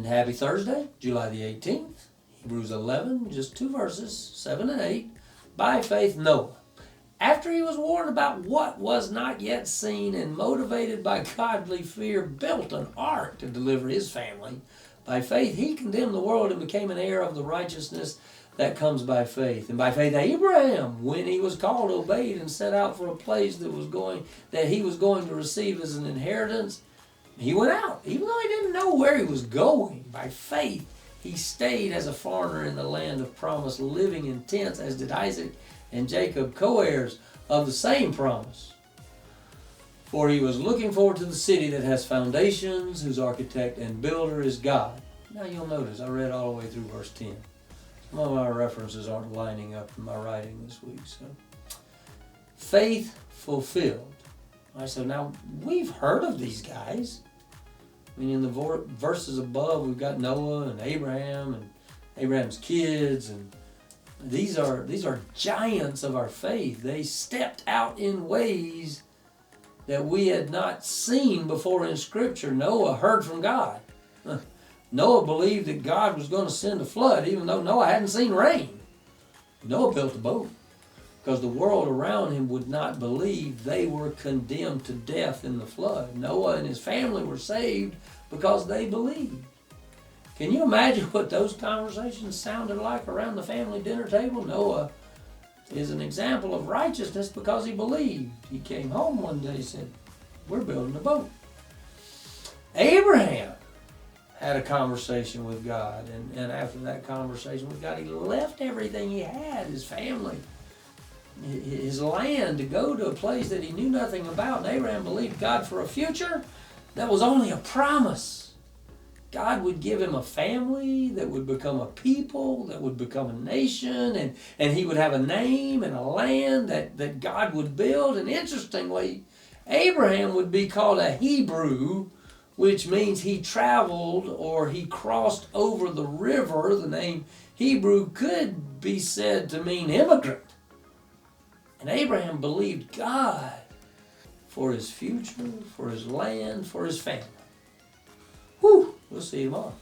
And happy Thursday, July the 18th, Hebrews 11, just 2 verses, 7 and 8. By faith, Noah, after he was warned about what was not yet seen and motivated by godly fear, built an ark to deliver his family. By faith, he condemned the world and became an heir of the righteousness that comes by faith. And by faith, Abraham, when he was called, obeyed and set out for a place that he was going to receive as an inheritance. He went out, even though he didn't know where he was going. By faith, he stayed as a foreigner in the land of promise, living in tents, as did Isaac and Jacob, co-heirs of the same promise. For he was looking forward to the city that has foundations, whose architect and builder is God. Now you'll notice, I read all the way through verse 10. Some of my references aren't lining up in my writing this week. So, faith fulfilled. So now, we've heard of these guys. I mean, in the verses above, we've got Noah and Abraham's kids, and these are giants of our faith. They stepped out in ways that we had not seen before in Scripture. Noah heard from God. Noah believed that God was going to send a flood, even though Noah hadn't seen rain. Noah built a boat because the world around him would not believe. They were condemned to death in the flood. Noah and his family were saved because they believed. Can you imagine what those conversations sounded like around the family dinner table? Noah is an example of righteousness because he believed. He came home one day and said, "We're building a boat." Abraham had a conversation with God, and after that conversation with God, he left everything he had, his family, his land, to go to a place that he knew nothing about. And Abraham believed God for a future that was only a promise. God would give him a family that would become a people, that would become a nation, and he would have a name and a land that God would build. And interestingly, Abraham would be called a Hebrew, which means he traveled or he crossed over the river. The name Hebrew could be said to mean immigrant. And Abraham believed God for his future, for his land, for his family. Whew, we'll see you tomorrow.